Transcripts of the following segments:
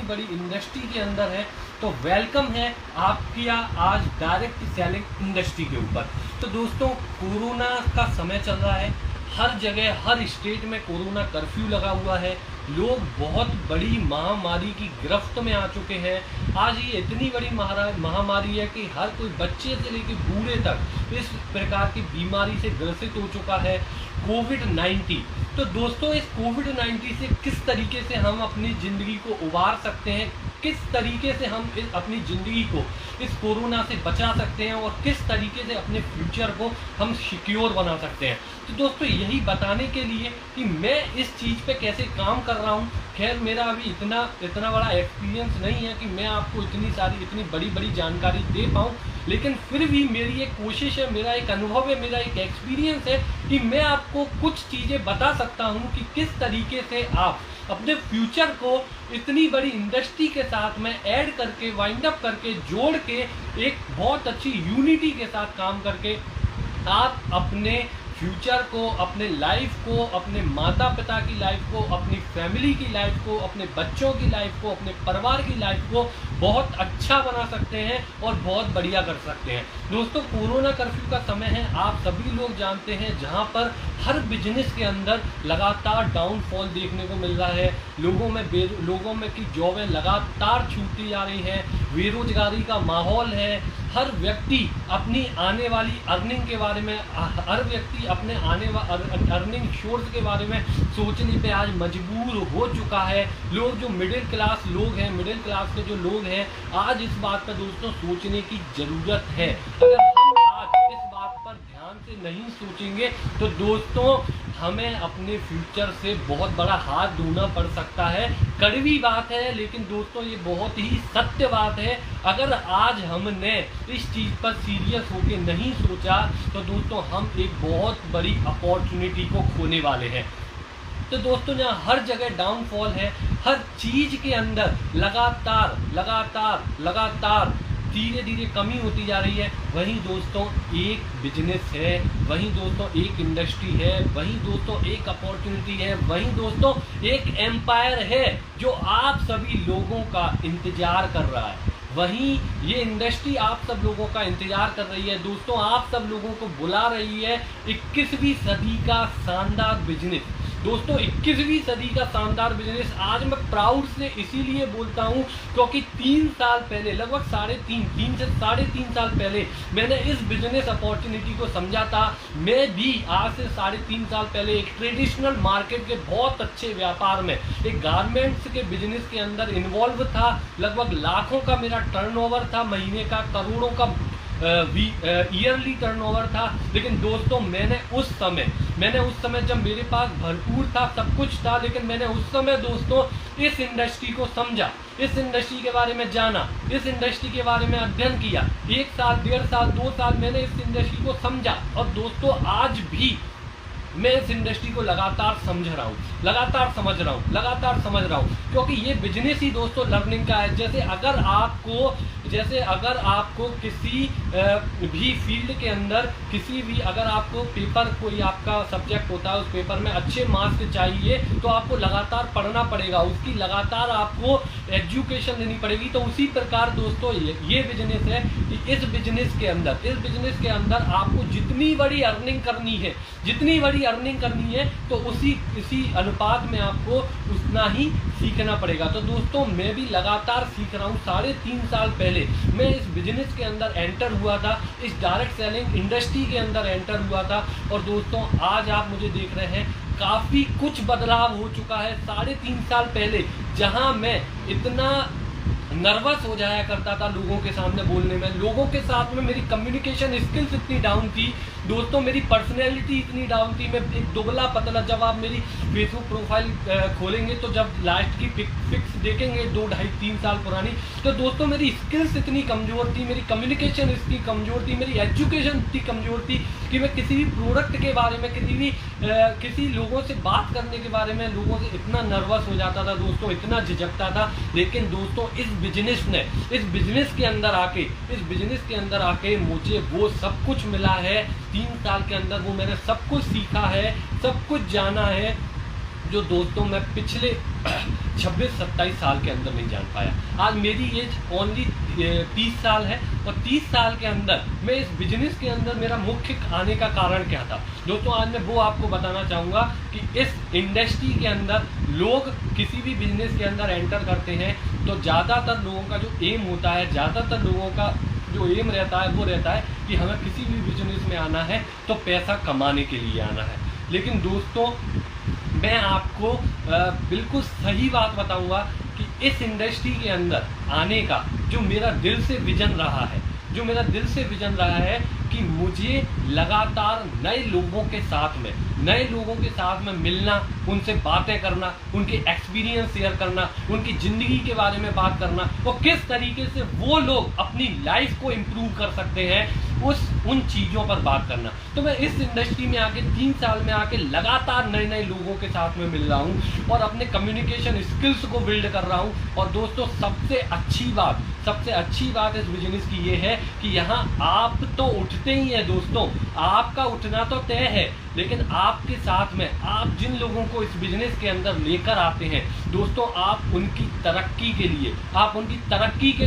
इतनी बड़ी इंडस्ट्री के अंदर है, तो वेलकम है आपकी आज डायरेक्ट सेलिंग इंडस्ट्री के ऊपर। तो दोस्तों, कोरोना का समय चल रहा है, हर जगह हर स्टेट में कोरोना कर्फ्यू लगा हुआ है, लोग बहुत बड़ी महामारी की गिरफ्त में आ चुके हैं। आज ये इतनी बड़ी महामारी है कि हर कोई बच्चे से लेकर बूढ़े तक इस प्रकार की बीमारी से ग्रसित हो चुका है, कोविड-19। तो दोस्तों, इस कोविड-19 से किस तरीके से हम अपनी ज़िंदगी को उबार सकते हैं, किस तरीके से हम अपनी ज़िंदगी को इस कोरोना से बचा सकते हैं और किस तरीके से अपने फ्यूचर को हम सिक्योर बना सकते हैं। तो दोस्तों, यही बताने के लिए कि मैं इस चीज़ पे कैसे काम कर रहा हूँ। खैर, मेरा अभी इतना बड़ा एक्सपीरियंस नहीं है कि मैं आपको इतनी बड़ी जानकारी दे पाऊँ, लेकिन फिर भी मेरी एक कोशिश है, मेरा एक अनुभव है, मेरा एक एक्सपीरियंस है कि मैं आपको कुछ चीज़ें बता सकता हूँ कि किस तरीके से आप अपने फ्यूचर को इतनी बड़ी इंडस्ट्री के साथ में ऐड करके, वाइंड अप करके, जोड़ के, एक बहुत अच्छी यूनिटी के साथ काम करके आप अपने फ्यूचर को, अपने लाइफ को, अपने माता पिता की लाइफ को, अपनी फैमिली की लाइफ को, अपने बच्चों की लाइफ को, अपने परिवार की लाइफ को बहुत अच्छा बना सकते हैं और बहुत बढ़िया कर सकते हैं। दोस्तों, कोरोना कर्फ्यू का समय है, आप सभी लोग जानते हैं, जहां पर हर बिजनेस के अंदर लगातार डाउनफॉल देखने को मिल रहा है। लोगों में की जॉबें लगातार छूटती जा रही हैं, बेरोजगारी का माहौल है। हर व्यक्ति अपनी आने वाली अर्निंग के बारे में, हर व्यक्ति अपने अर्निंग सोर्स के बारे में सोचने पे आज मजबूर हो चुका है। लोग जो मिडिल क्लास लोग हैं, मिडिल क्लास के जो लोग हैं, आज इस बात पर दोस्तों सोचने की ज़रूरत है। अगर हम आज इस बात पर ध्यान से नहीं सोचेंगे तो दोस्तों हमें अपने फ्यूचर से बहुत बड़ा हाथ धोना पड़ सकता है। कड़वी बात है, लेकिन दोस्तों ये बहुत ही सत्य बात है। अगर आज हमने इस चीज़ पर सीरियस होकर नहीं सोचा तो दोस्तों हम एक बहुत बड़ी अपॉर्चुनिटी को खोने वाले हैं। तो दोस्तों, जहाँ हर जगह डाउनफॉल है, हर चीज़ के अंदर लगातार धीरे कमी होती जा रही है, वहीं दोस्तों एक बिजनेस है, वहीं दोस्तों एक इंडस्ट्री है, वहीं दोस्तों एक अपॉर्चुनिटी है, वहीं दोस्तों एक एम्पायर है जो आप सभी लोगों का इंतजार कर रहा है। वहीं ये इंडस्ट्री आप सब लोगों का इंतजार कर रही है। दोस्तों, आप सब लोगों को बुला रही है 21वीं सदी का शानदार बिजनेस। दोस्तों, 21वीं सदी का शानदार बिजनेस आज मैं प्राउड से इसीलिए बोलता हूं क्योंकि 3 साल पहले, लगभग 3 से 3.5 साल पहले मैंने इस बिजनेस अपॉर्चुनिटी को समझा था। मैं भी आज से 3.5 साल पहले एक ट्रेडिशनल मार्केट के बहुत अच्छे व्यापार में, एक गारमेंट्स के बिजनेस के अंदर इन्वॉल्व था। लगभग लाखों का मेरा टर्नओवर था, महीने का करोड़ों का ईयरली टर्नओवर था। लेकिन दोस्तों, मैंने उस समय जब मेरे पास भरपूर था, सब कुछ था, लेकिन मैंने उस समय दोस्तों इस इंडस्ट्री को समझा, इस इंडस्ट्री के बारे में जाना, इस इंडस्ट्री के बारे में अध्ययन किया। 1 साल, 1.5 साल, 2 साल मैंने इस इंडस्ट्री को समझा और दोस्तों आज भी मैं इस इंडस्ट्री को लगातार समझ रहा हूँ, लगातार समझ रहा हूँ, क्योंकि ये बिजनेस ही दोस्तों लर्निंग का है। जैसे अगर आपको किसी भी फील्ड के अंदर अगर आपको पेपर, कोई आपका सब्जेक्ट होता है, उस पेपर में अच्छे मार्क्स चाहिए तो आपको लगातार पढ़ना पड़ेगा, उसकी लगातार आपको एजुकेशन लेनी पड़ेगी। तो उसी प्रकार दोस्तों ये बिजनेस है कि इस बिजनेस के अंदर आपको जितनी बड़ी अर्निंग करनी है तो इसी अनुपात में आपको उतना ही सीखना पड़ेगा। तो दोस्तों, मैं भी लगातार सीख रहा हूँ। 3.5 साल पहले मैं इस बिजनेस के अंदर एंटर हुआ था, इस डायरेक्ट सेलिंग इंडस्ट्री के अंदर एंटर हुआ था और दोस्तों आज आप मुझे देख रहे हैं, काफ़ी कुछ बदलाव हो चुका है। 3.5 साल पहले जहां मैं इतना नर्वस हो जाया करता था लोगों के सामने बोलने में, लोगों के साथ में मेरी कम्युनिकेशन स्किल्स इतनी डाउन थी दोस्तों, मेरी पर्सनैलिटी इतनी डाउन थी। मैं एक दुबला पतला, जब आप मेरी फेसबुक प्रोफाइल खोलेंगे तो जब लास्ट की पिक्स देखेंगे 2, 2.5, 3 साल पुरानी, तो दोस्तों मेरी स्किल्स इतनी कमज़ोर थी, मेरी कम्युनिकेशन इतनी कमज़ोर थी, मेरी एजुकेशन इतनी कमज़ोर थी कि मैं किसी भी प्रोडक्ट के बारे में, किसी लोगों से बात करने के बारे में लोगों से इतना नर्वस हो जाता था दोस्तों, इतना झिझकता था। लेकिन दोस्तों इस बिजनेस के अंदर आके मुझे वो सब कुछ मिला है। 3 साल के अंदर वो मैंने सब कुछ सीखा है, सब कुछ जाना है। जो दोस्तों मैं पिछले 26-27 साल के अंदर नहीं जान पाया। आज मेरी एज ओनली 30 साल है और 30 साल के अंदर मैं इस बिजनेस के अंदर मेरा मुख्य आने का कारण क्या था दोस्तों, आज मैं वो आपको बताना चाहूँगा कि इस इंडस्ट्री के अंदर लोग किसी भी बिजनेस के अंदर एंटर करते हैं तो ज़्यादातर लोगों का जो एम होता है, ज़्यादातर लोगों का जो एम रहता है वो रहता है कि हमें किसी भी बिजनेस में आना है तो पैसा कमाने के लिए आना है। लेकिन दोस्तों मैं आपको बिल्कुल सही बात बताऊंगा कि इस इंडस्ट्री के अंदर आने का जो मेरा दिल से विजन रहा है, कि मुझे लगातार नए लोगों के साथ में मिलना, उनसे बातें करना, उनके एक्सपीरियंस शेयर करना, उनकी ज़िंदगी के बारे में बात करना और किस तरीके से वो लोग अपनी लाइफ को इम्प्रूव कर सकते हैं उन चीज़ों पर बात करना। तो मैं इस इंडस्ट्री में आके 3 साल में आके लगातार नए लोगों के साथ में मिल रहा हूँ और अपने कम्युनिकेशन स्किल्स को बिल्ड कर रहा हूँ। और दोस्तों सबसे अच्छी बात इस बिजनेस की ये है कि यहाँ आप तो उठते ही हैं दोस्तों, आपका उठना तो तय है, लेकिन आपके साथ में आप जिन लोगों को इस बिजनेस के अंदर लेकर आते हैं दोस्तों, आप उनकी तरक्की के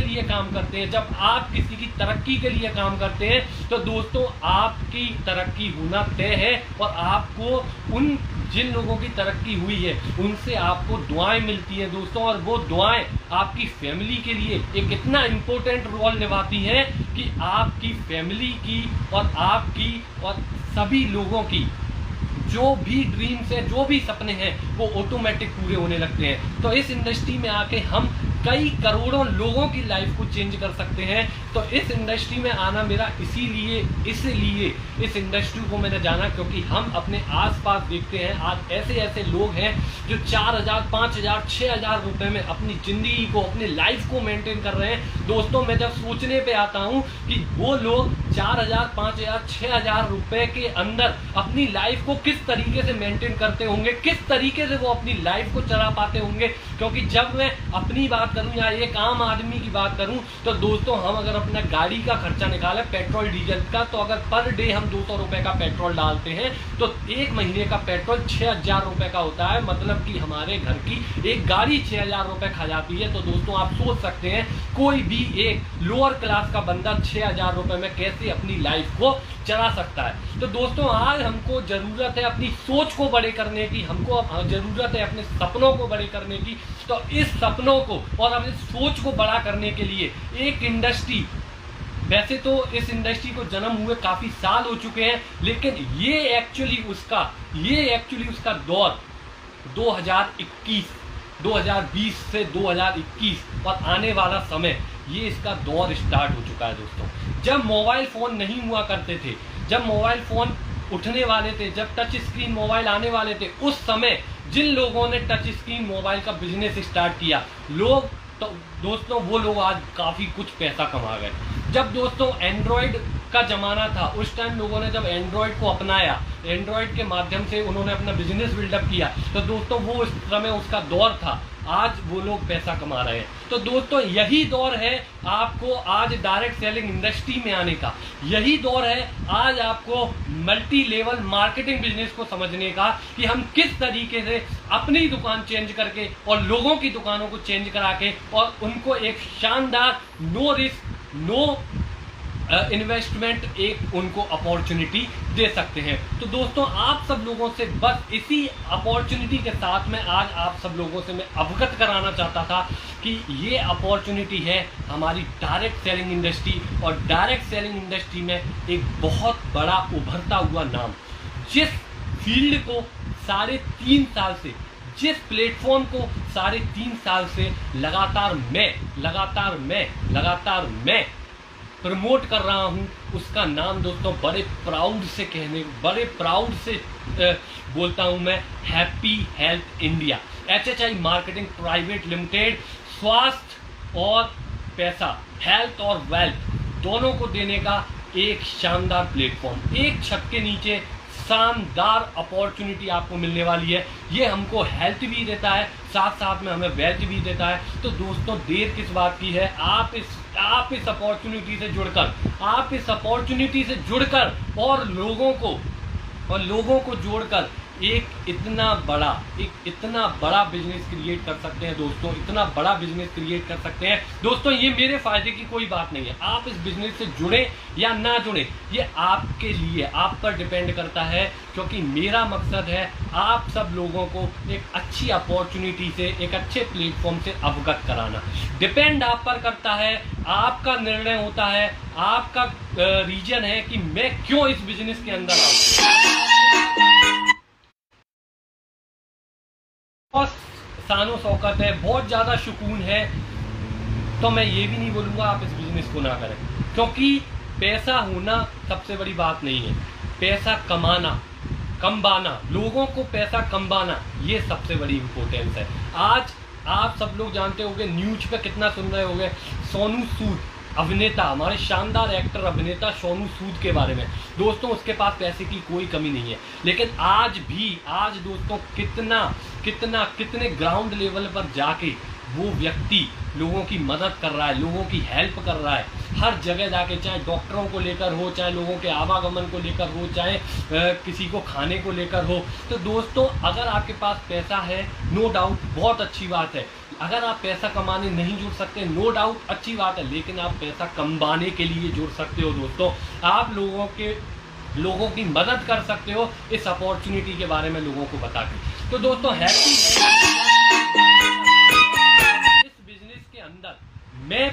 लिए काम करते हैं। जब आप किसी की तरक्की के लिए काम करते हैं तो दोस्तों आपकी तरक्की होना तय है और आपको जिन लोगों की तरक्की हुई है उनसे आपको दुआएं मिलती हैं दोस्तों, और वो दुआएं आपकी फैमिली के लिए एक इतना इम्पोर्टेंट रोल निभाती हैं कि आपकी फैमिली की और आपकी और सभी लोगों की जो भी ड्रीम्स हैं, जो भी सपने हैं वो ऑटोमेटिक पूरे होने लगते हैं। तो इस इंडस्ट्री में आके हम कई करोड़ों लोगों की लाइफ को चेंज कर सकते हैं। तो इस इंडस्ट्री में आना मेरा इसलिए इस इंडस्ट्री को मैंने जाना क्योंकि हम अपने आसपास देखते हैं आज ऐसे लोग हैं जो 4,000, 5,000, 6,000 रुपए में अपनी ज़िंदगी को, अपनी लाइफ को मेंटेन कर रहे हैं। दोस्तों मैं जब सोचने पे आता हूँ कि वो लोग 4,000, 5,000, 6,000 रुपए के अंदर अपनी लाइफ को किस तरीके से मेंटेन करते होंगे, किस तरीके से वो अपनी लाइफ को चला पाते होंगे। क्योंकि जब मैं अपनी बात करूं या एक आम आदमी की बात करूं तो दोस्तों हम अगर अपना गाड़ी का खर्चा निकालें पेट्रोल डीजल का, तो अगर पर डे हम 200 रुपए का पेट्रोल डालते हैं तो एक महीने का पेट्रोल 6,000 रुपए का होता है। मतलब कि हमारे घर की एक गाड़ी 6,000 रुपए खा जाती है। तो दोस्तों आप सोच सकते हैं कोई भी एक लोअर क्लास का बंदा 6,000 रुपए में कैसे अपनी लाइफ को चला सकता है। तो दोस्तों आज हमको ज़रूरत है अपनी सोच को बड़े करने की, हमको ज़रूरत है अपने सपनों को बड़े करने की। तो इस सपनों को और अपनी सोच को बड़ा करने के लिए एक इंडस्ट्री, वैसे तो इस इंडस्ट्री को जन्म हुए काफ़ी साल हो चुके हैं, लेकिन ये एक्चुअली उसका दौर 2020 से 2021 और आने वाला समय, ये इसका दौर स्टार्ट हो चुका है दोस्तों। जब मोबाइल फ़ोन नहीं हुआ करते थे, जब मोबाइल फ़ोन उठने वाले थे, जब टच स्क्रीन मोबाइल आने वाले थे, उस समय जिन लोगों ने टच स्क्रीन मोबाइल का बिजनेस स्टार्ट किया तो दोस्तों वो लोग आज काफ़ी कुछ पैसा कमा गए। जब दोस्तों एंड्रॉयड का ज़माना था, उस टाइम लोगों ने जब एंड्रॉयड को अपनाया, एंड्रॉयड के माध्यम से उन्होंने अपना बिजनेस बिल्डअप किया, तो दोस्तों वो उस समय उसका दौर था। आज वो लोग पैसा कमा रहे हैं। तो दोस्तों यही दौर है आपको आज डायरेक्ट सेलिंग इंडस्ट्री में आने का, यही दौर है आज आपको मल्टी लेवल मार्केटिंग बिजनेस को समझने का कि हम किस तरीके से अपनी दुकान चेंज करके और लोगों की दुकानों को चेंज करा के और उनको एक शानदार नो रिस्क नो इन्वेस्टमेंट एक उनको अपॉर्चुनिटी दे सकते हैं। तो दोस्तों आप सब लोगों से बस इसी अपॉर्चुनिटी के साथ में आज आप सब लोगों से मैं अवगत कराना चाहता था कि ये अपॉर्चुनिटी है हमारी डायरेक्ट सेलिंग इंडस्ट्री, और डायरेक्ट सेलिंग इंडस्ट्री में एक बहुत बड़ा उभरता हुआ नाम, जिस फील्ड को 3.5 साल से, जिस प्लेटफॉर्म को 3.5 साल से लगातार मैं प्रमोट कर रहा हूं, उसका नाम दोस्तों बड़े प्राउड से बोलता हूं मैं, happy health India, HHI marketing private limited. स्वास्थ्य और पैसा, हेल्थ और वेल्थ दोनों को देने का एक शानदार प्लेटफॉर्म, एक छत के नीचे शानदार अपॉर्चुनिटी आपको मिलने वाली है। ये हमको हेल्थ भी देता है, साथ साथ में हमें वेल्थ भी देता है। तो दोस्तों देर किस बात की है, आप इस अपॉर्चुनिटी से जुड़कर और लोगों को जोड़कर एक इतना बड़ा बिजनेस क्रिएट कर सकते हैं दोस्तों, इतना बड़ा बिजनेस क्रिएट कर सकते हैं दोस्तों। ये मेरे फायदे की कोई बात नहीं है, आप इस बिजनेस से जुड़े या ना जुड़े ये आपके लिए, आप पर डिपेंड करता है, क्योंकि मेरा मकसद है आप सब लोगों को एक अच्छी अपॉर्चुनिटी से, एक अच्छे प्लेटफॉर्म से अवगत कराना। डिपेंड आप पर करता है, आपका निर्णय होता है, आपका रीजन है कि मैं क्यों इस बिजनेस के अंदर आऊं। बहुत शानो शौकत है, बहुत ज़्यादा सुकून है, तो मैं ये भी नहीं बोलूँगा आप इस बिजनेस को ना करें, क्योंकि पैसा होना सबसे बड़ी बात नहीं है, पैसा कमाना, लोगों को पैसा कमाना, ये सबसे बड़ी इंपॉर्टेंस है। आज आप सब लोग जानते होंगे, न्यूज पे कितना सुन रहे होंगे सोनू सूद अभिनेता, हमारे शानदार एक्टर अभिनेता सोनू सूद के बारे में। दोस्तों उसके पास पैसे की कोई कमी नहीं है, लेकिन आज दोस्तों कितने ग्राउंड लेवल पर जाके वो व्यक्ति लोगों की मदद कर रहा है, लोगों की हेल्प कर रहा है, हर जगह जाके, चाहे डॉक्टरों को लेकर हो, चाहे लोगों के आवागमन को लेकर हो, चाहे किसी को खाने को लेकर हो। तो दोस्तों अगर आपके पास पैसा है, नो डाउट बहुत अच्छी बात है। अगर आप पैसा कमाने नहीं जुड़ सकते, नो डाउट अच्छी बात है, लेकिन आप पैसा कमाने के लिए जुड़ सकते हो दोस्तों। आप लोगों की मदद कर सकते हो इस अपॉर्चुनिटी के बारे में लोगों को बता के। तो दोस्तों हैप्पी इस बिजनेस के अंदर मैं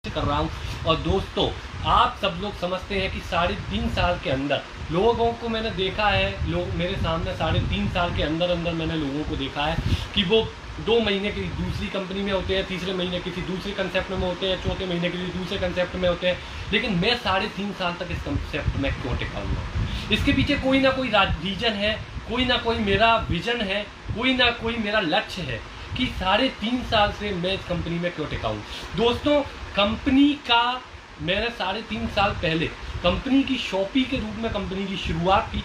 कर रहा हूं। और दोस्तों आप सब लोग समझते हैं कि 3.5 साल के अंदर लोगों को मैंने देखा है, लोग मेरे सामने 3.5 साल के अंदर मैंने लोगों को देखा है कि वो 2 महीने किसी दूसरी कंपनी में होते हैं, तीसरे महीने किसी दूसरे कंसेप्ट में होते हैं, चौथे महीने किसी दूसरे कंसेप्ट में होते हैं, लेकिन मैं 3.5 साल तक इस कंसेप्ट में क्यों टिका हुआ? इसके पीछे कोई ना कोई रीजन है, कोई ना कोई मेरा विजन है, कोई ना कोई मेरा लक्ष्य है कि 3.5 साल से मैं इस कंपनी में क्यों टिका हूँ। दोस्तों कंपनी का मैंने 3.5 साल पहले कंपनी की शॉपी के रूप में कंपनी की शुरुआत की,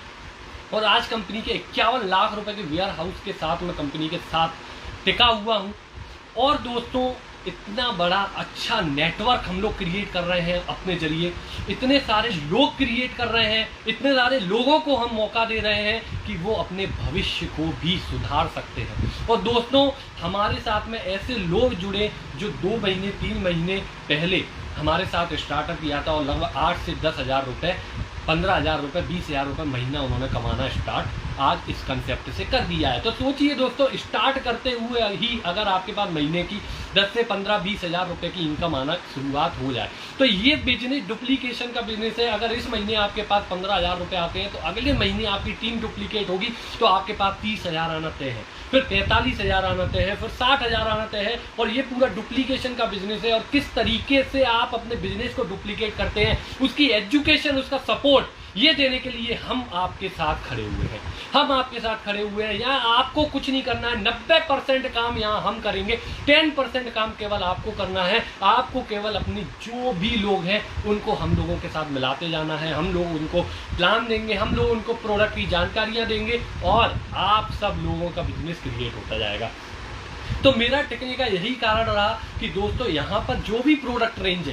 और आज कंपनी के 51 लाख रुपए के वेयर हाउस के साथ मैं कंपनी के साथ टिका हुआ हूँ। और दोस्तों इतना बड़ा अच्छा नेटवर्क हम लोग क्रिएट कर रहे हैं अपने जरिए, इतने सारे लोग क्रिएट कर रहे हैं, इतने सारे लोगों को हम मौका दे रहे हैं कि वो अपने भविष्य को भी सुधार सकते हैं। और दोस्तों हमारे साथ में ऐसे लोग जुड़े जो 2 महीने 3 महीने पहले हमारे साथ स्टार्टअप किया था, और लगभग 8 से 10 हज़ार रुपये, 15 हज़ार रुपये, 20 हज़ार रुपये महीना उन्होंने कमाना स्टार्ट आज इस कंसेप्ट से कर दिया है। तो सोचिए दोस्तों, स्टार्ट करते हुए ही अगर आपके पास महीने की 10 से 15-20 हज़ार रुपये की इनकम आना शुरुआत हो जाए, तो ये बिजनेस डुप्लीकेशन का बिजनेस है। अगर इस महीने आपके पास 15 हज़ार रुपये आते हैं, तो अगले महीने आपकी टीम डुप्लीकेट होगी, तो आपके पास 30 हज़ार आना तय है, फिर 45 हज़ार आना तय है, फिर 60 हज़ार आना तय है। और ये पूरा डुप्लीकेशन का बिजनेस है। और किस तरीके से आप अपने बिजनेस को डुप्लीकेट करते हैं, उसकी एजुकेशन, उसका सपोर्ट ये देने के लिए हम आपके साथ खड़े हुए हैं। हम आपके साथ खड़े हुए हैं। यहाँ आपको कुछ नहीं करना है, 90% काम यहाँ हम करेंगे, 10% काम केवल आपको करना है। आपको केवल अपनी जो भी लोग हैं उनको हम लोगों के साथ मिलाते जाना है। हम लोग उनको प्लान देंगे, हम लोग उनको प्रोडक्ट की जानकारियाँ देंगे, और आप सब लोगों का बिजनेस क्रिएट होता जाएगा। तो मेरा टिकने का यही कारण रहा कि दोस्तों यहाँ पर जो भी प्रोडक्ट रेंज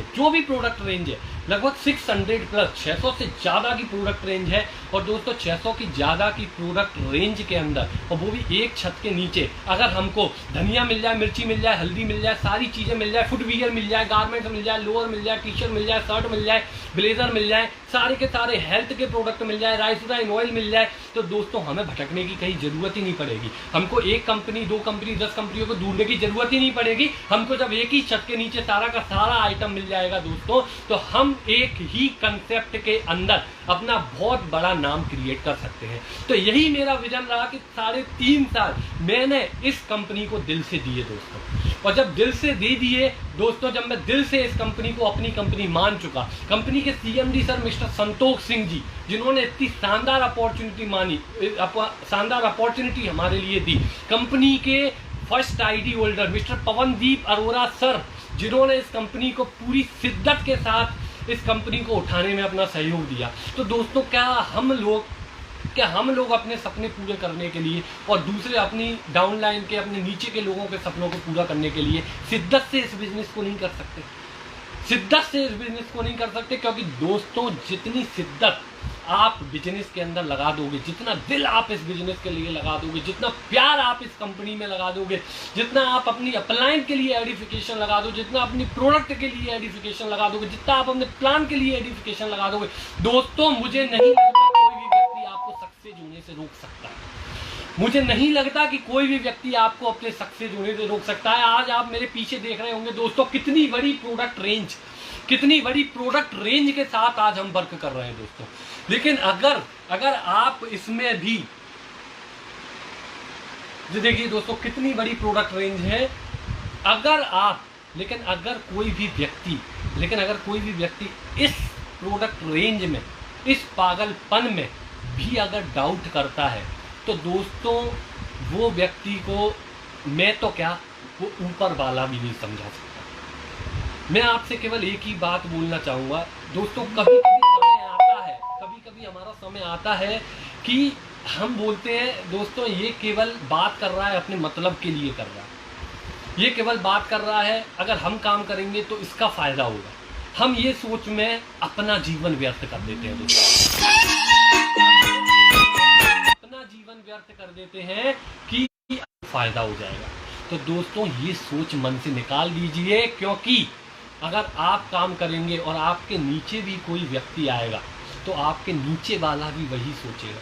है लगभग 600 प्लस 600 से ज़्यादा की प्रोडक्ट रेंज है। और दोस्तों 600 की ज़्यादा की प्रोडक्ट रेंज के अंदर, और वो भी एक छत के नीचे, अगर हमको धनिया मिल जाए, मिर्ची मिल जाए, हल्दी मिल जाए, सारी चीज़ें मिल जाए, फुटवियर मिल जाए, गारमेंट्स मिल जाए, लोअर मिल जाए, टी शर्ट मिल जाए, शर्ट मिल जाए, ब्लेजर मिल जाए, सारे के सारे हेल्थ के प्रोडक्ट मिल जाए, राइस ऑयल मिल जाए, तो दोस्तों हमें भटकने की कहीं ज़रूरत ही नहीं पड़ेगी। हमको 1 कंपनी, 2 कंपनी, 10 कंपनियों को ढूंढने की जरूरत ही नहीं पड़ेगी। हमको जब एक ही छत के नीचे सारा का सारा आइटम मिल जाएगा दोस्तों, तो हम एक ही कंसेप्ट के अंदर अपना बहुत बड़ा नाम क्रिएट कर सकते हैं। तो यही मेरा विजन रहा कि 3.5 साल मैंने इस कंपनी को दिल से दिए दोस्तों। और जब दिल से दे दिए दोस्तों, जब मैं दिल से इस कंपनी को अपनी कंपनी मान चुका, कंपनी के CMD sir mister Santosh Singh ji, जिन्होंने इतनी शानदार अपॉर्चुनिटी हमारे लिए दी, कंपनी के first ID holder mister Pawandeep Arora sir, जिन्होंने इस कंपनी को पूरी शिद्दत के साथ इस कंपनी को उठाने में अपना सहयोग दिया। तो दोस्तों क्या हम लोग अपने सपने पूरे करने के लिए, और दूसरे अपनी डाउनलाइन के, अपने नीचे के लोगों के सपनों को पूरा करने के लिए शिद्दत से इस बिजनेस को नहीं कर सकते? क्योंकि दोस्तों जितनी शिद्दत आप बिजनेस के अंदर लगा दोगे, जितना दिल आप इस बिजनेस के लिए लगा दोगे, जितना प्यार आप इस कंपनी में लगा दोगे, जितना आप अपनी अपलाइन के लिए एडिफिकेशन लगा दो, जितना अपनी प्रोडक्ट के लिए एडिफिकेशन लगा दोगे, जितना आप अपने प्लान के लिए एडिफिकेशन लगा दोगे, दोस्तों मुझे नहीं लगता कोई भी व्यक्ति आपको सक्सेस होने से रोक सकता है। मुझे नहीं लगता कि कोई भी व्यक्ति आपको अपने सक्सेस होने से रोक सकता है। आज आप मेरे पीछे देख रहे होंगे दोस्तों, कितनी बड़ी प्रोडक्ट रेंज के साथ आज हम वर्क कर रहे हैं दोस्तों। लेकिन अगर आप इसमें भी देखिए दोस्तों, कितनी बड़ी प्रोडक्ट रेंज है। अगर कोई भी व्यक्ति इस प्रोडक्ट रेंज में, इस पागलपन में भी अगर डाउट करता है, तो दोस्तों वो व्यक्ति को मैं तो क्या, वो ऊपर वाला भी नहीं समझा सकता। मैं आपसे केवल एक ही बात बोलना चाहूँगा दोस्तों, कभी कभी हमारा समय आता है कि हम बोलते हैं दोस्तों ये केवल बात कर रहा है अपने मतलब के लिए कर रहा है, ये केवल बात कर रहा है, अगर हम काम करेंगे तो इसका फायदा होगा। हम ये सोच में अपना जीवन व्यर्थ कर देते हैं दोस्तों, अपना जीवन व्यर्थ कर देते हैं कि फायदा हो जाएगा। तो दोस्तों ये सोच मन से निकाल दीजिए, क्योंकि अगर आप काम करेंगे और आपके नीचे भी कोई व्यक्ति आएगा तो आपके नीचे वाला भी वही सोचेगा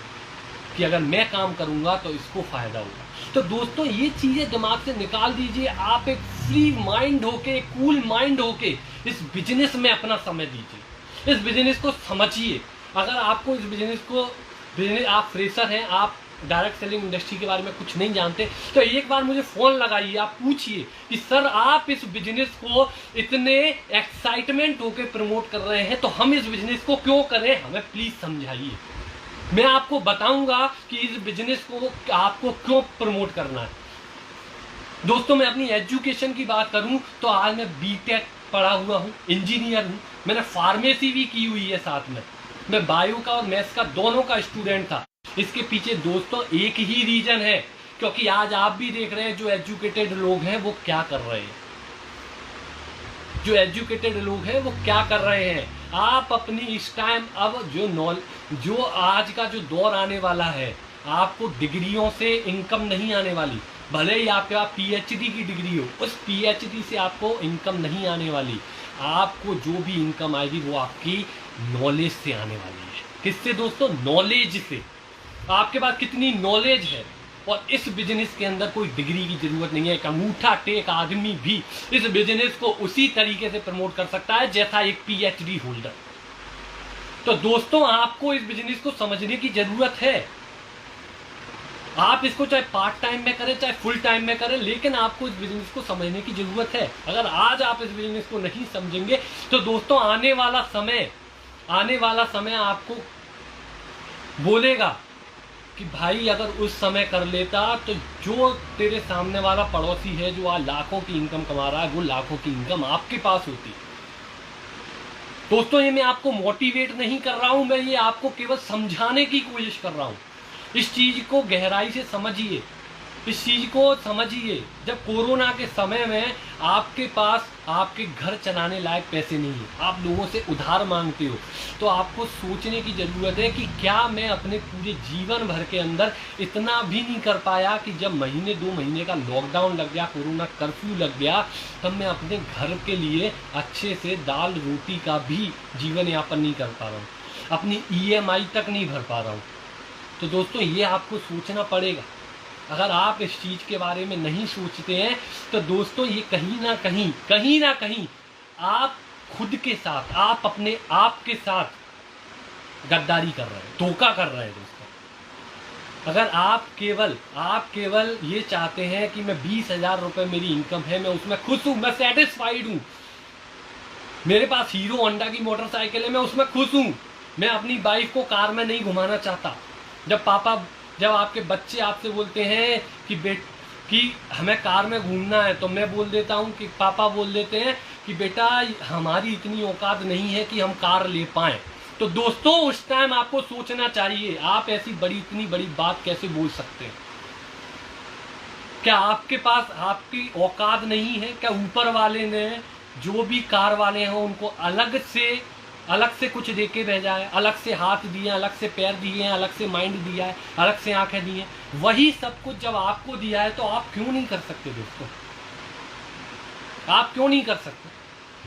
कि अगर मैं काम करूंगा तो इसको फायदा होगा। तो दोस्तों ये चीजें दिमाग से निकाल दीजिए। आप एक फ्री माइंड होके, कूल माइंड होके इस बिजनेस में अपना समय दीजिए, इस बिजनेस को समझिए। अगर आपको इस बिजनेस आप फ्रेशर हैं, आप डायरेक्ट सेलिंग इंडस्ट्री के बारे में कुछ नहीं जानते, तो एक बार मुझे फ़ोन लगाइए, आप पूछिए कि सर आप इस बिजनेस को इतने एक्साइटमेंट होकर प्रमोट कर रहे हैं, तो हम इस बिजनेस को क्यों करें, हमें प्लीज़ समझाइए। मैं आपको बताऊंगा कि इस बिजनेस को आपको क्यों प्रमोट करना है। दोस्तों मैं अपनी एजुकेशन की बात करूं तो आज मैं बीटेक पढ़ा हुआ हूं, इंजीनियर हूं, मैंने फार्मेसी भी की हुई है, साथ में मैं बायो का और मैथ्स का दोनों का स्टूडेंट था। इसके पीछे दोस्तों एक ही रीजन है, क्योंकि आज आप भी देख रहे हैं जो एजुकेटेड लोग हैं वो क्या कर रहे हैं, जो एजुकेटेड लोग हैं वो क्या कर रहे हैं। आप अपनी इस टाइम अब जो आज का जो दौर आने वाला है, आपको डिग्रियों से इनकम नहीं आने वाली, भले ही आपके पास पीएचडी की डिग्री हो, उस पीएचडी से आपको इनकम नहीं आने वाली। आपको जो भी इनकम आएगी वो आपकी नॉलेज से आने वाली है। किससे दोस्तों? नॉलेज से। आपके पास कितनी नॉलेज है, और इस बिजनेस के अंदर कोई डिग्री की जरूरत नहीं है। एक अंगूठा टेक आदमी भी इस बिजनेस को उसी तरीके से प्रमोट कर सकता है जैसा एक पीएचडी होल्डर। तो दोस्तों आपको इस बिजनेस को समझने की जरूरत है। आप इसको चाहे पार्ट टाइम में करें चाहे फुल टाइम में करें, लेकिन आपको इस बिजनेस को समझने की जरूरत है। अगर आज आप इस बिजनेस को नहीं समझेंगे तो दोस्तों आने वाला समय आपको बोलेगा कि भाई अगर उस समय कर लेता तो जो तेरे सामने वाला पड़ोसी है जो आज लाखों की इनकम कमा रहा है, वो लाखों की इनकम आपके पास होती। दोस्तों ये मैं आपको मोटिवेट नहीं कर रहा हूं, मैं ये आपको केवल समझाने की कोशिश कर रहा हूं। इस चीज को गहराई से समझिए, इस चीज को समझिए। जब कोरोना के समय में आपके पास आपके घर चलाने लायक पैसे नहीं है, आप लोगों से उधार मांगते हो, तो आपको सोचने की जरूरत है कि क्या मैं अपने पूरे जीवन भर के अंदर इतना भी नहीं कर पाया कि जब महीने 2 महीने का लॉकडाउन लग गया, कोरोना कर्फ्यू लग गया, तब मैं अपने घर के लिए अच्छे से दाल रोटी का भी जीवन यापन नहीं कर पा रहा हूँ, अपनी EMI तक नहीं भर पा रहा हूँ। तो दोस्तों ये आपको सोचना पड़ेगा। अगर आप इस चीज़ के बारे में नहीं सोचते हैं तो दोस्तों ये कहीं ना कहीं आप खुद के साथ, आप अपने आप के साथ गद्दारी कर रहे हैं, धोखा कर रहे हैं दोस्तों। अगर आप केवल ये चाहते हैं कि मैं 20,000 रुपये मेरी इनकम है, मैं उसमें खुश हूँ, मैं सेटिस्फाइड हूँ, मेरे पास हीरो होंडा की मोटरसाइकिल है, मैं उसमें खुश हूँ, मैं अपनी वाइफ को कार में नहीं घुमाना चाहता। जब आपके बच्चे आपसे बोलते हैं कि हमें कार में घूमना है, तो मैं बोल देता हूं कि पापा बोल देते हैं कि बेटा हमारी इतनी औकात नहीं है कि हम कार ले पाएं। तो दोस्तों उस टाइम आपको सोचना चाहिए, आप ऐसी इतनी बड़ी बात कैसे बोल सकते हैं? क्या आपके पास आपकी औकात नहीं है? क्या ऊपर वाले ने जो भी कार वाले हैं उनको अलग से अलग से कुछ दे के भेजा है, अलग से हाथ दिए, अलग से पैर दिए हैं, अलग से माइंड दिया है, अलग से आंखें दी हैं। वही सब कुछ जब आपको दिया है तो आप क्यों नहीं कर सकते दोस्तों? आप क्यों नहीं कर सकते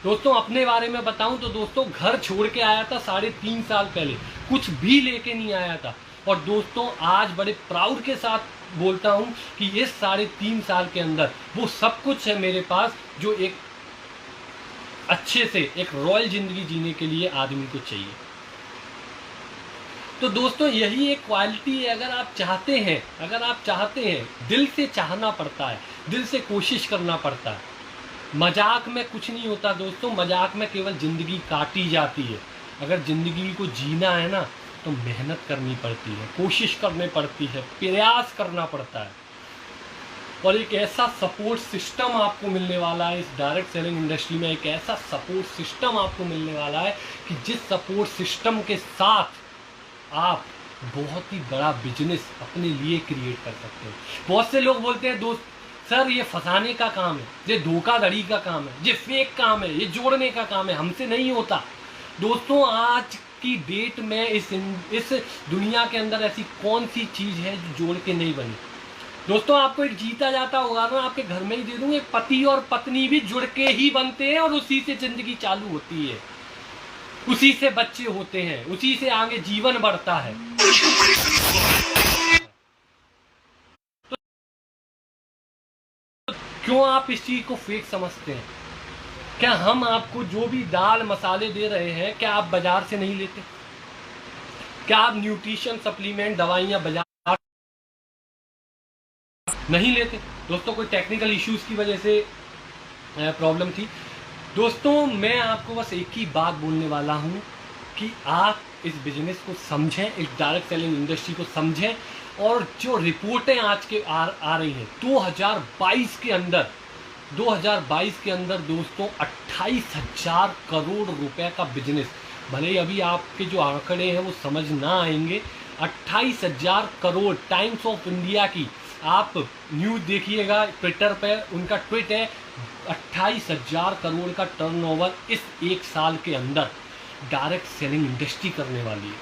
दोस्तों? अपने बारे में बताऊं तो दोस्तों, घर छोड़ के आया था 3.5 साल पहले, कुछ भी लेके नहीं आया था। और दोस्तों आज बड़े प्राउड के साथ बोलता हूं कि इस 3.5 साल के अंदर वो सब कुछ है मेरे पास जो एक अच्छे से एक रॉयल जिंदगी जीने के लिए आदमी को चाहिए। तो दोस्तों यही एक क्वालिटी है। अगर आप चाहते हैं, दिल से चाहना पड़ता है, दिल से कोशिश करना पड़ता है। मजाक में कुछ नहीं होता दोस्तों, मजाक में केवल जिंदगी काटी जाती है। अगर जिंदगी को जीना है ना तो मेहनत करनी पड़ती है, कोशिश करनी पड़ती है, प्रयास करना पड़ता है। और एक ऐसा सपोर्ट सिस्टम आपको मिलने वाला है इस डायरेक्ट सेलिंग इंडस्ट्री में, एक ऐसा सपोर्ट सिस्टम आपको मिलने वाला है कि जिस सपोर्ट सिस्टम के साथ आप बहुत ही बड़ा बिजनेस अपने लिए क्रिएट कर सकते हो। बहुत से लोग बोलते हैं दोस्त सर ये फंसाने का काम है, ये धोखाधड़ी का काम है, ये फेक काम है, ये जोड़ने का काम है, हमसे नहीं होता। दोस्तों आज की डेट में इस दुनिया के अंदर ऐसी कौन सी चीज है जो जोड़ के नहीं बनी? दोस्तों आपको एक जीता जाता उदाहरण आपके घर में ही दे दूं। एक पति और पत्नी भी जुड़ के ही बनते हैं और उसी से जिंदगी चालू होती है, उसी से बच्चे होते हैं, उसी से आगे जीवन बढ़ता है। तो क्यों आप इस चीज को फेक समझते हैं? क्या हम आपको जो भी दाल मसाले दे रहे हैं क्या आप बाजार से नहीं लेते? क्या आप न्यूट्रिशन सप्लीमेंट दवाइयां बाजार नहीं लेते? दोस्तों कोई टेक्निकल इश्यूज की वजह से प्रॉब्लम थी। दोस्तों मैं आपको बस एक ही बात बोलने वाला हूं कि आप इस बिजनेस को समझें, इस डायरेक्ट सेलिंग इंडस्ट्री को समझें। और जो रिपोर्टें आज के आ रही हैं 2022 के अंदर दोस्तों 28,000 करोड़ रुपए का बिजनेस, भले ही अभी आपके जो आंकड़े हैं वो समझ ना आएंगे। 28,000 करोड़, टाइम्स ऑफ इंडिया की आप न्यूज़ देखिएगा, ट्विटर पे उनका ट्वीट है 28,000 करोड़ का टर्नओवर इस एक साल के अंदर डायरेक्ट सेलिंग इंडस्ट्री करने वाली है।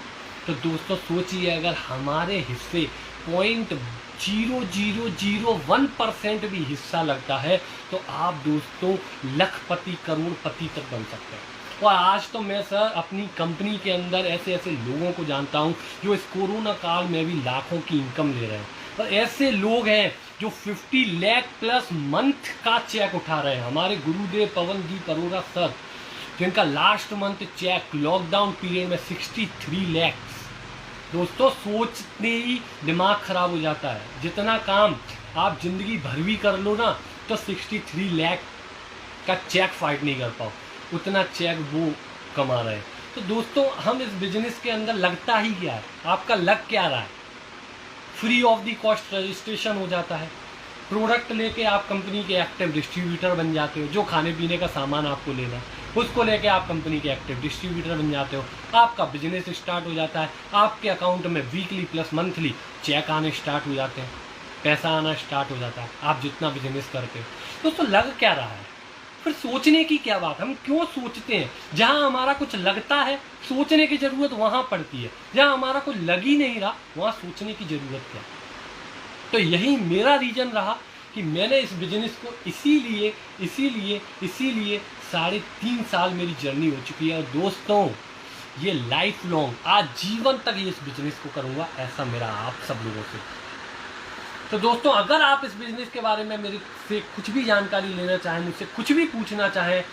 तो दोस्तों सोचिए अगर हमारे हिस्से 0.0001% भी हिस्सा लगता है तो आप दोस्तों लखपति करोड़पति तक बन सकते हैं। और आज तो मैं सर अपनी कंपनी के अंदर ऐसे ऐसे लोगों को जानता हूं जो इस कोरोना काल में भी लाखों की इनकम ले रहे हैं। और ऐसे लोग हैं जो 50 लाख प्लस मंथ का चेक उठा रहे हैं। हमारे गुरुदेव पवनदीप अरोड़ा सर, जिनका last month cheque lockdown period में 63 लाख। दोस्तों सोचते ही दिमाग खराब हो जाता है। जितना काम आप जिंदगी भर भी कर लो ना तो 63 लाख का चेक फाइट नहीं कर पाओ, उतना चेक वो कमा रहे हैं। तो दोस्तों हम इस बिजनेस के अंदर लगता ही क्या है, आपका लग क्या रहा है? Free of the cost registration हो जाता है, प्रोडक्ट लेके आप कंपनी के एक्टिव डिस्ट्रीब्यूटर बन जाते हो। जो खाने पीने का सामान आपको लेना उसको लेके आप कंपनी के एक्टिव डिस्ट्रीब्यूटर बन जाते हो। आपका बिजनेस स्टार्ट हो जाता है, आपके अकाउंट में वीकली प्लस मंथली चेक आने स्टार्ट हो जाते हैं, पैसा आना स्टार्ट हो जाता है आप जितना बिजनेस करते हो। दोस्तों लग क्या रहा है? फिर सोचने की क्या बात, हम क्यों सोचते हैं? जहां हमारा कुछ लगता है सोचने की जरूरत वहां पड़ती है, जहां हमारा कुछ लग ही नहीं रहा वहां सोचने की जरूरत क्या? तो यही मेरा रीजन रहा कि मैंने इस बिजनेस को इसीलिए 3.5 साल मेरी जर्नी हो चुकी है। और दोस्तों ये लाइफ लॉन्ग आज जीवन तक इस बिजनेस को करूंगा, ऐसा मेरा आप सब लोगों से। तो दोस्तों अगर आप इस बिजनेस के बारे में मेरे से कुछ भी जानकारी लेना चाहें, मुझसे कुछ भी पूछना चाहें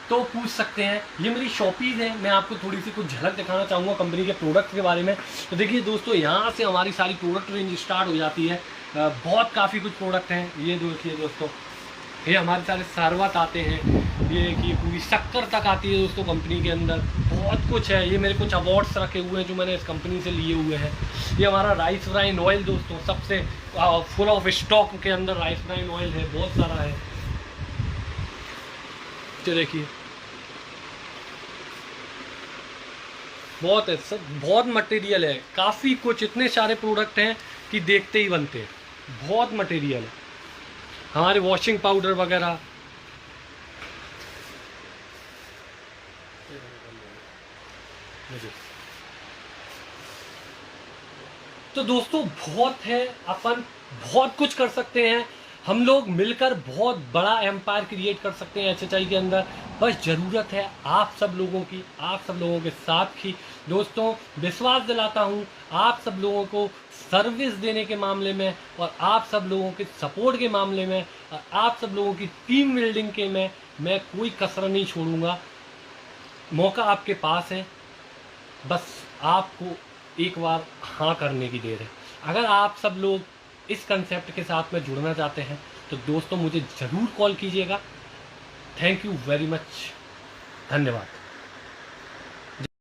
तो पूछ सकते हैं। ये मेरी शॉपीज़ है, मैं आपको थोड़ी सी कुछ झलक दिखाना चाहूँगा कंपनी के प्रोडक्ट के बारे में। तो देखिए दोस्तों यहाँ से हमारी सारी प्रोडक्ट रेंज स्टार्ट हो जाती है। बहुत काफ़ी कुछ प्रोडक्ट हैं। ये देखिए दोस्तों, ये हमारे सारे शरबत आते हैं, ये देखिए पूरी शक्कर तक आती है दोस्तों कंपनी के अंदर, बहुत कुछ है। ये मेरे कुछ अवार्ड्स रखे हुए हैं जो मैंने इस कंपनी से लिए हुए हैं। ये हमारा राइस ब्राइन ऑयल दोस्तों, सबसे फुल ऑफ स्टॉक के अंदर राइस ब्राइन ऑयल है, बहुत सारा है। तो देखिए बहुत है सब, बहुत मटेरियल है, काफ़ी कुछ, इतने सारे प्रोडक्ट हैं कि देखते ही बनते हैं, बहुत मटेरियल है। हमारे वॉशिंग पाउडर वगैरह, मुझे। तो दोस्तों बहुत है, अपन बहुत कुछ कर सकते हैं, हम लोग मिलकर बहुत बड़ा एम्पायर क्रिएट कर सकते हैं एचएचआई के अंदर। बस ज़रूरत है आप सब लोगों की, आप सब लोगों के साथ की। दोस्तों विश्वास दिलाता हूँ आप सब लोगों को सर्विस देने के मामले में, और आप सब लोगों के सपोर्ट के मामले में, और आप सब लोगों की टीम बिल्डिंग के में मैं कोई कसर नहीं छोड़ूंगा। मौका आपके पास है, बस आपको एक बार हाँ करने की देर है। अगर आप सब लोग इस कंसेप्ट के साथ में जुड़ना चाहते हैं तो दोस्तों मुझे ज़रूर कॉल कीजिएगा। थैंक यू वेरी मच, धन्यवाद।